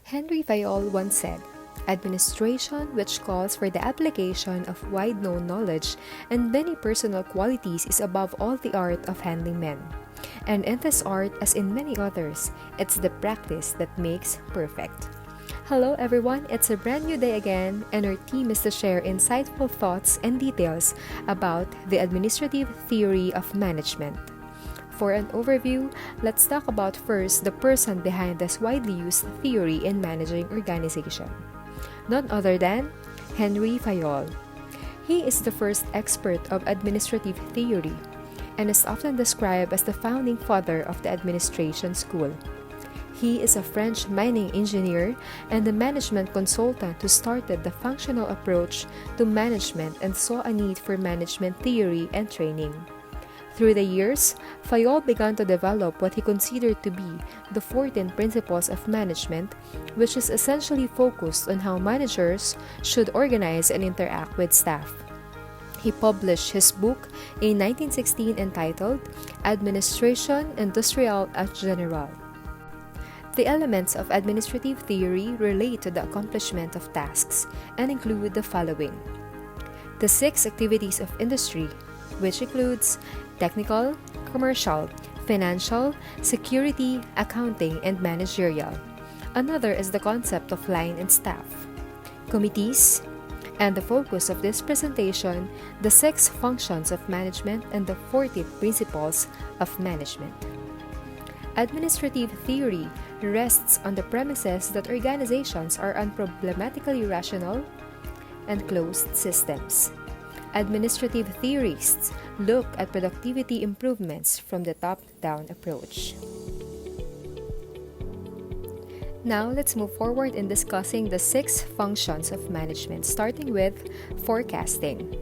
Henri Fayol once said, "Administration which calls for the application of wide-known knowledge and many personal qualities is above all the art of handling men. And in this art, as in many others, it's the practice that makes perfect." Hello everyone, it's a brand new day again, and our team is to share insightful thoughts and details about the administrative theory of management. For an overview, let's talk about first the person behind this widely used theory in managing organization. None other than Henri Fayol. He is the first expert of administrative theory and is often described as the founding father of the administration school. He is a French mining engineer and the management consultant who started the functional approach to management and saw a need for management theory and training. Through the years, Fayol began to develop what he considered to be the 14 principles of management, which is essentially focused on how managers should organize and interact with staff. He published his book in 1916 entitled Administration Industrielle et Générale. The elements of administrative theory relate to the accomplishment of tasks and include the following: the 6 activities of industry, which includes technical, commercial, financial, security, accounting, and managerial. Another is the concept of line and staff, committees, and the focus of this presentation, the 6 functions of management and the 14 principles of management. Administrative theory rests on the premises that organizations are unproblematically rational and closed systems. Administrative theorists look at productivity improvements from the top-down approach. Now, let's move forward in discussing the 6 functions of management, starting with forecasting.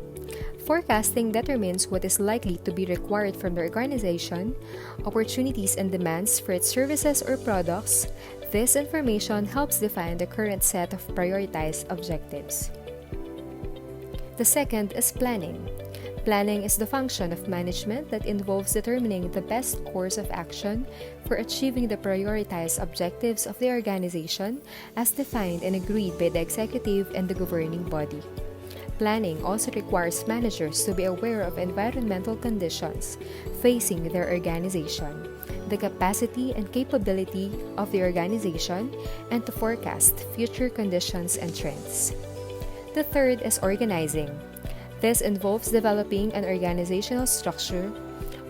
Forecasting determines what is likely to be required from the organization, opportunities and demands for its services or products. This information helps define the current set of prioritized objectives. The second is planning. Planning is the function of management that involves determining the best course of action for achieving the prioritized objectives of the organization as defined and agreed by the executive and the governing body. Planning also requires managers to be aware of environmental conditions facing their organization, the capacity and capability of the organization, and to forecast future conditions and trends. The third is organizing. This involves developing an organizational structure,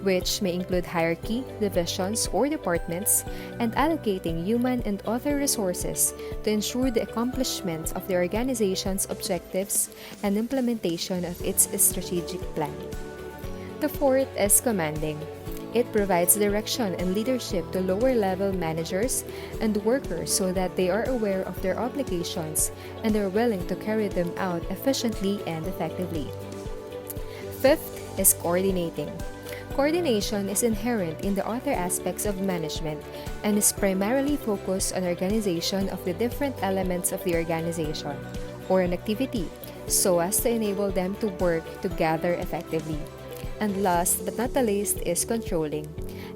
which may include hierarchy, divisions, or departments, and allocating human and other resources to ensure the accomplishment of the organization's objectives and implementation of its strategic plan. The fourth is commanding. It provides direction and leadership to lower-level managers and workers so that they are aware of their obligations and are willing to carry them out efficiently and effectively. Fifth is coordinating. Coordination is inherent in the other aspects of management and is primarily focused on organization of the different elements of the organization or an activity so as to enable them to work together effectively. And last but not the least is controlling.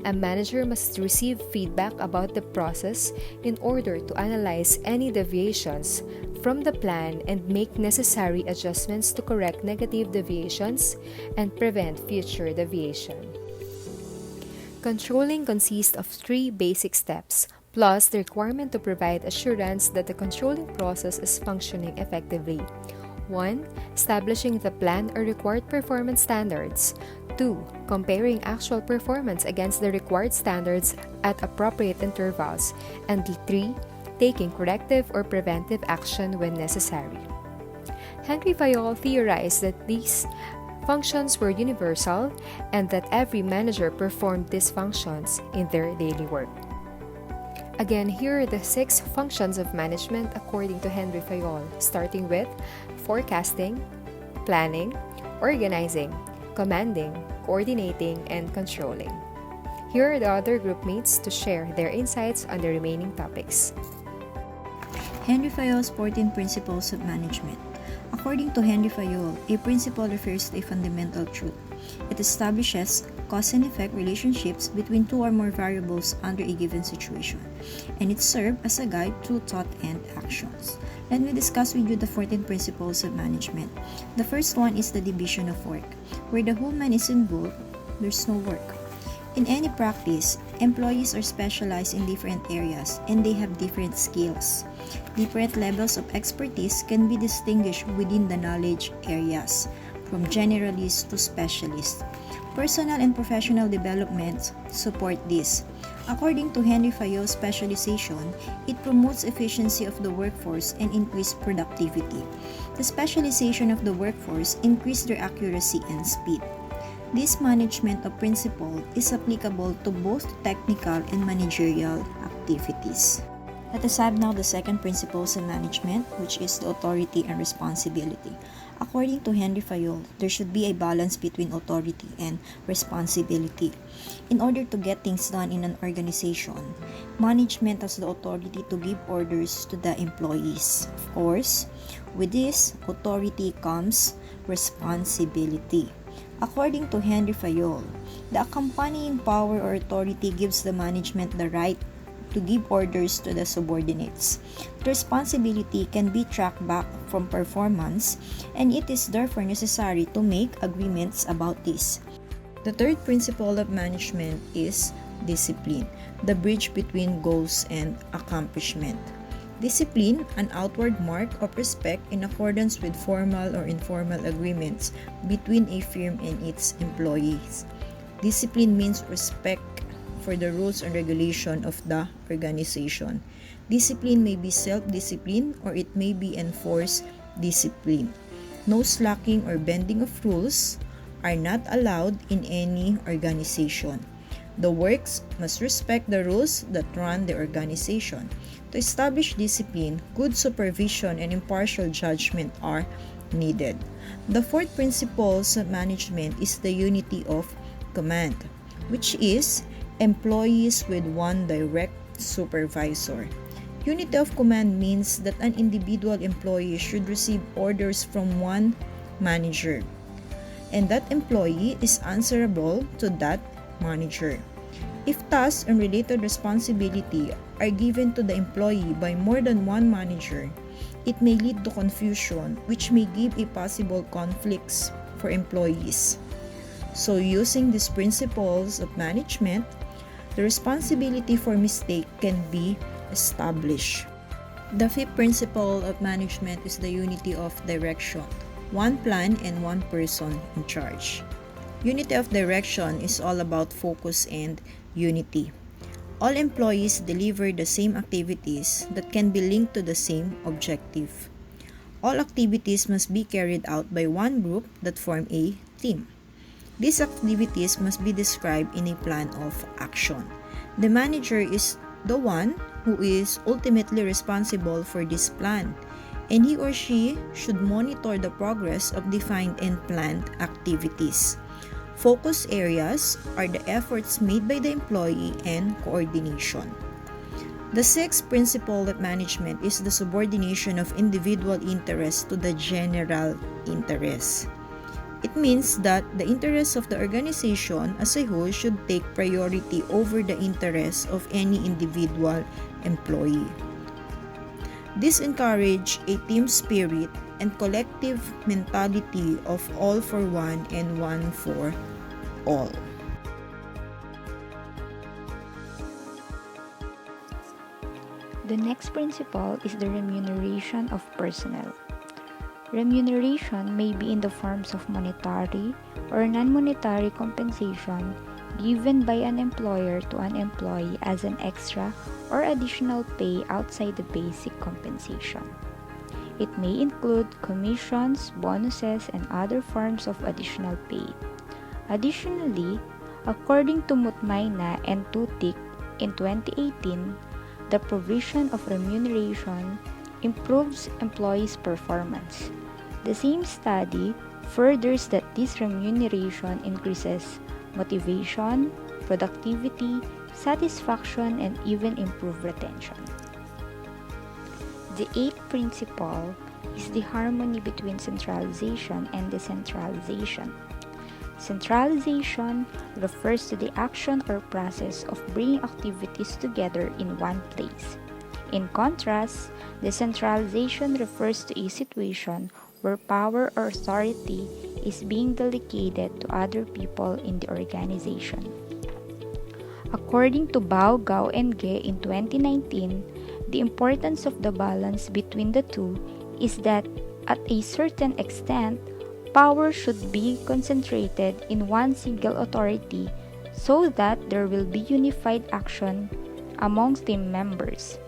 A manager must receive feedback about the process in order to analyze any deviations from the plan and make necessary adjustments to correct negative deviations and prevent future deviation. Controlling consists of 3 basic steps, plus the requirement to provide assurance that the controlling process is functioning effectively. 1. Establishing the planned or required performance standards. 2. Comparing actual performance against the required standards at appropriate intervals. And 3. Taking corrective or preventive action when necessary. Henri Fayol theorized that these functions were universal and that every manager performed these functions in their daily work. Again, here are the 6 functions of management according to Henri Fayol, starting with forecasting, planning, organizing, commanding, coordinating, and controlling. Here are the other group mates to share their insights on the remaining topics. Henri Fayol's 14 Principles of Management. According to Henri Fayol, a principle refers to a fundamental truth. It establishes cause and effect relationships between two or more variables under a given situation, and it serves as a guide through thought and actions. Let me discuss with you the 14 principles of management. The first one is the division of work. Where the whole man is involved, there's no work. In any practice, employees are specialized in different areas and they have different skills. Different levels of expertise can be distinguished within the knowledge areas, from generalists to specialists. Personal and professional development support this. According to Henri Fayol's specialization, it promotes efficiency of the workforce and increased productivity. The specialization of the workforce increases their accuracy and speed. This management of principle is applicable to both technical and managerial activities. Let us have now the second principles in management, which is the authority and responsibility. According to Henri Fayol, there should be a balance between authority and responsibility. In order to get things done in an organization, management has the authority to give orders to the employees. Of course, with this authority comes responsibility. According to Henri Fayol, the accompanying power or authority gives the management the right to give orders to the subordinates. The responsibility can be tracked back from performance, and it is therefore necessary to make agreements about this. The third principle of management is discipline, the bridge between goals and accomplishment. Discipline, an outward mark of respect in accordance with formal or informal agreements between a firm and its employees. Discipline means respect for the rules and regulation of the organization. Discipline may be self-discipline or it may be enforced discipline. No slacking or bending of rules are not allowed in any organization. The works must respect the rules that run the organization. To establish discipline, good supervision and impartial judgment are needed. The fourth principle of management is the unity of command, which is employees with one direct supervisor. Unity of command means that an individual employee should receive orders from one manager, and that employee is answerable to that manager. If tasks and related responsibility are given to the employee by more than one manager, it may lead to confusion, which may give a possible conflicts for employees. So, using these principles of management, the responsibility for mistake can be established. The fifth principle of management is the unity of direction, one plan and one person in charge. Unity of direction is all about focus and unity. All employees deliver the same activities that can be linked to the same objective. All activities must be carried out by one group that form a team. These activities must be described in a plan of action. The manager is the one who is ultimately responsible for this plan, and he or she should monitor the progress of defined and planned activities. Focus areas are the efforts made by the employee and coordination. The sixth principle of management is the subordination of individual interests to the general interest. It means that the interests of the organization as a whole should take priority over the interests of any individual employee. This encourages a team spirit and collective mentality of all for one and one for all. The next principle is the remuneration of personnel. Remuneration may be in the forms of monetary or non-monetary compensation given by an employer to an employee as an extra or additional pay outside the basic compensation. It may include commissions, bonuses, and other forms of additional pay. Additionally, according to Mutmaina and Tutik in 2018, the provision of remuneration improves employees' performance. The same study furthers that this remuneration increases motivation, productivity, satisfaction, and even improve retention. The eighth principle is the harmony between centralization and decentralization. Centralization refers to the action or process of bringing activities together in one place. In contrast, decentralization refers to a situation where power or authority is being delegated to other people in the organization. According to Bao, Gao, and Ge in 2019, the importance of the balance between the two is that at a certain extent, power should be concentrated in one single authority so that there will be unified action amongst team members.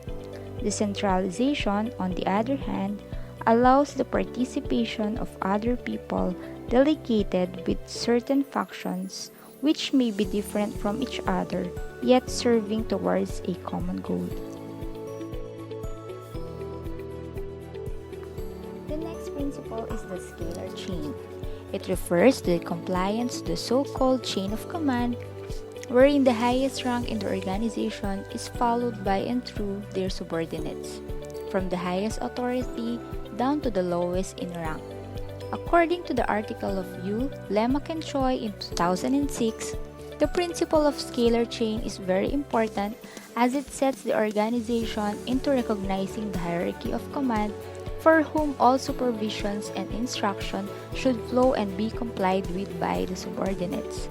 Decentralization, on the other hand, allows the participation of other people delegated with certain functions which may be different from each other yet serving towards a common goal. The next principle is the scalar chain. It refers to the compliance to the so-called chain of command, wherein the highest rank in the organization is followed by and through their subordinates, from the highest authority down to the lowest in rank. According to the article of Yu, Lemak and Choi in 2006, the principle of scalar chain is very important as it sets the organization into recognizing the hierarchy of command for whom all supervisions and instruction should flow and be complied with by the subordinates.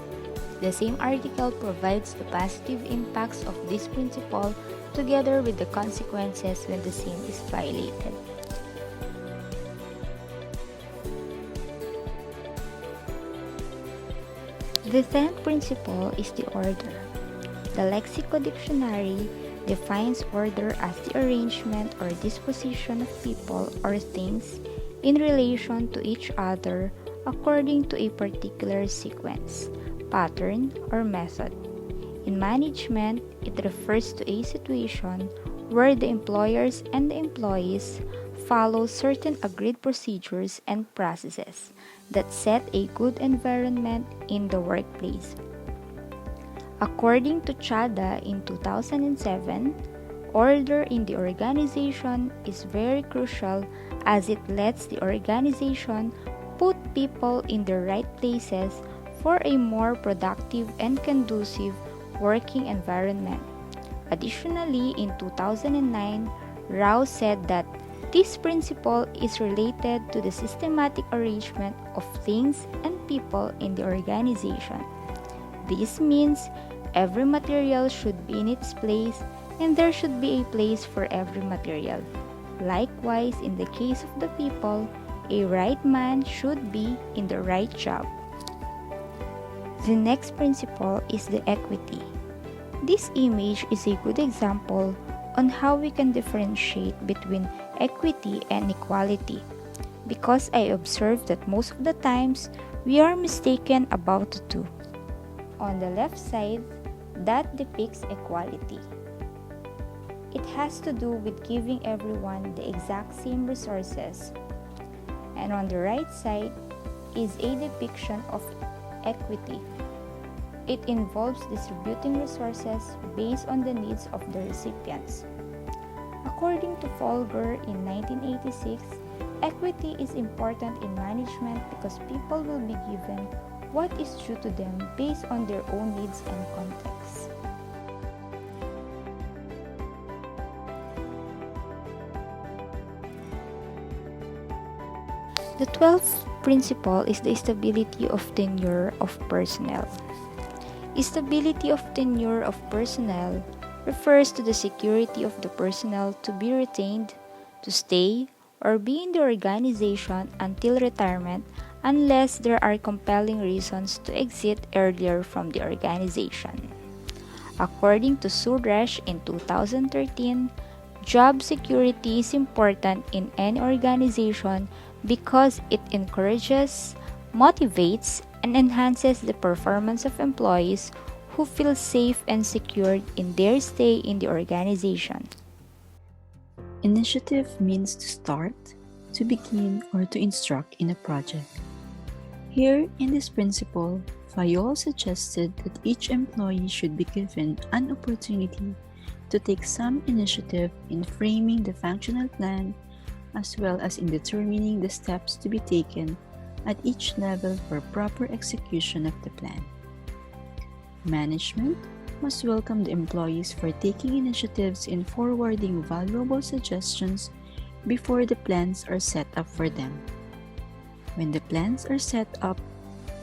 The same article provides the positive impacts of this principle together with the consequences when the same is violated. The 10th principle is the order. The Lexico Dictionary defines order as the arrangement or disposition of people or things in relation to each other according to a particular sequence, pattern, or method. In management, it refers to a situation where the employers and the employees follow certain agreed procedures and processes that set a good environment in the workplace. According to Chada in 2007, order in the organization is very crucial as it lets the organization put people in the right places for a more productive and conducive working environment. Additionally, in 2009, Rao said that this principle is related to the systematic arrangement of things and people in the organization. This means every material should be in its place and there should be a place for every material. Likewise, in the case of the people, a right man should be in the right job. The next principle is the equity. This image is a good example on how we can differentiate between equity and equality, because I observed that most of the times we are mistaken about the two. On the left side, that depicts equality. It has to do with giving everyone the exact same resources. And on the right side is a depiction of equity. It involves distributing resources based on the needs of the recipients. According to Folger in 1986, equity is important in management because people will be given what is due to them based on their own needs and context. The 12th principle is the stability of tenure of personnel. Stability of tenure of personnel refers to the security of the personnel to be retained, to stay, or be in the organization until retirement unless there are compelling reasons to exit earlier from the organization. According to Suresh in 2013, job security is important in any organization because it encourages, motivates, and enhances the performance of employees who feel safe and secured in their stay in the organization. Initiative means to start, to begin, or to instruct in a project. Here, in this principle, Fayol suggested that each employee should be given an opportunity to take some initiative in framing the functional plan as well as in determining the steps to be taken at each level for proper execution of the plan. Management must welcome the employees for taking initiatives in forwarding valuable suggestions before the plans are set up for them. When the plans are set up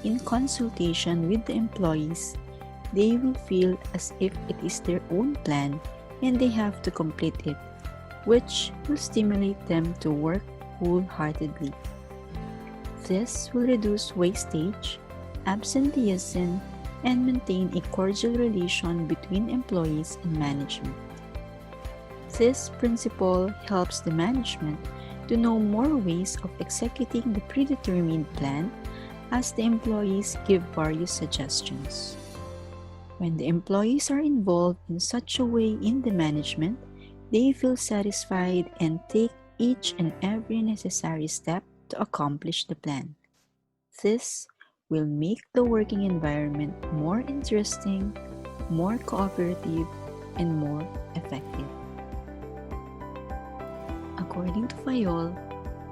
in consultation with the employees, they will feel as if it is their own plan and they have to complete it, which will stimulate them to work wholeheartedly. This will reduce wastage, absenteeism, and maintain a cordial relation between employees and management. This principle helps the management to know more ways of executing the predetermined plan as the employees give various suggestions. When the employees are involved in such a way in the management, they feel satisfied and take each and every necessary step to accomplish the plan. This will make the working environment more interesting, more cooperative, and more effective. According to Fayol,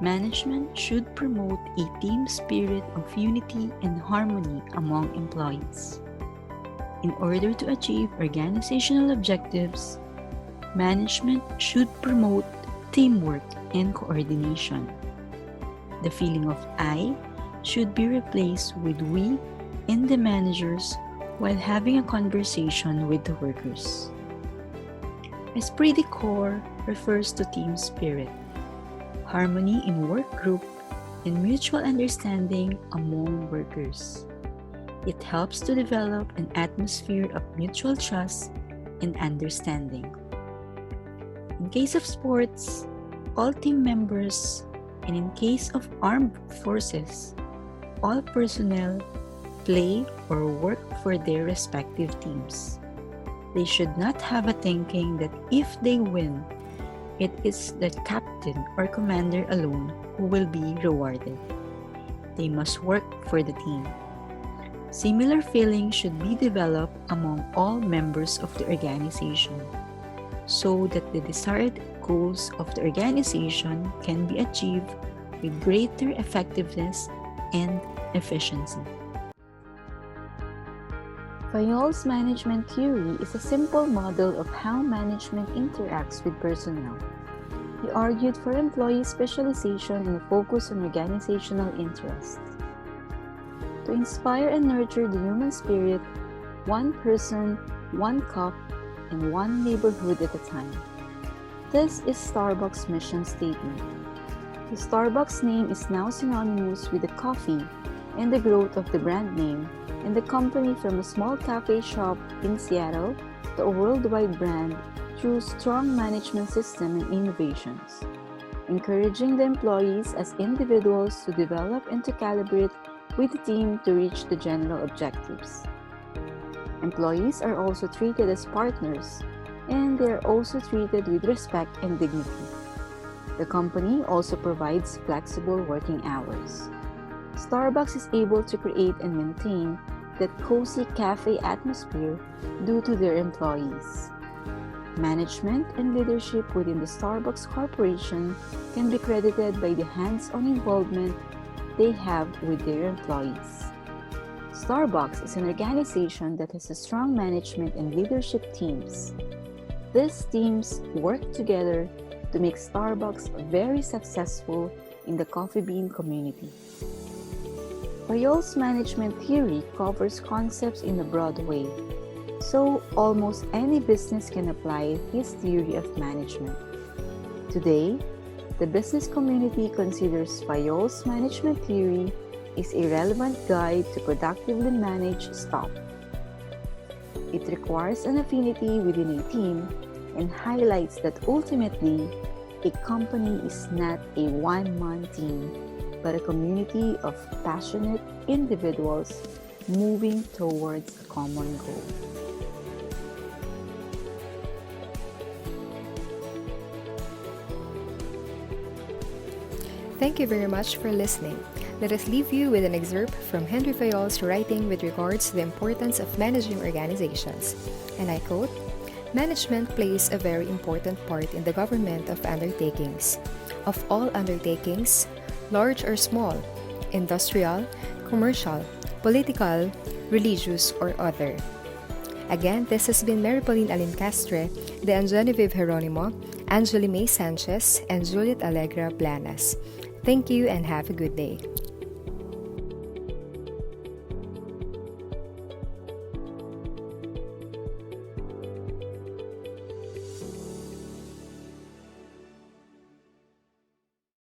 management should promote a team spirit of unity and harmony among employees. In order to achieve organizational objectives, management should promote teamwork and coordination. The feeling of I should be replaced with we and the managers while having a conversation with the workers. Esprit de corps refers to team spirit, harmony in work group, and mutual understanding among workers. It helps to develop an atmosphere of mutual trust and understanding. In case of sports, all team members, and in case of armed forces, all personnel play or work for their respective teams. They should not have a thinking that if they win, it is the captain or commander alone who will be rewarded. They must work for the team. Similar feeling should be developed among all members of the organization so that the desired goals of the organization can be achieved with greater effectiveness and efficiency. Fayol's management theory is a simple model of how management interacts with personnel. He argued for employee specialization and focus on organizational interests. To inspire and nurture the human spirit, one person, one cup, and one neighborhood at a time. This is Starbucks' mission statement. The Starbucks name is now synonymous with the coffee and the growth of the brand name and the company from a small cafe shop in Seattle to a worldwide brand through strong management system and innovations, encouraging the employees as individuals to develop and to calibrate with the team to reach the general objectives. Employees are also treated as partners, and they are also treated with respect and dignity. The company also provides flexible working hours. Starbucks is able to create and maintain that cozy cafe atmosphere due to their employees. Management and leadership within the Starbucks Corporation can be credited by the hands-on involvement they have with their employees. Starbucks is an organization that has a strong management and leadership teams. These teams work together to make Starbucks very successful in the coffee bean community. Fayol's management theory covers concepts in a broad way, so almost any business can apply his theory of management. Today, the business community considers Fayol's management theory is a relevant guide to productively manage staff. It requires an affinity within a team and highlights that ultimately, a company is not a one-man team, but a community of passionate individuals moving towards a common goal. Thank you very much for listening. Let us leave you with an excerpt from Henri Fayol's writing with regards to the importance of managing organizations. And I quote, "Management plays a very important part in the government of undertakings. Of all undertakings, large or small, industrial, commercial, political, religious, or other. Again, this has been Pauline Alincastre, Genevive Geronimo, Angeli Mae Sanchez, and Juliet Allegra Blanas. Thank you and have a good day.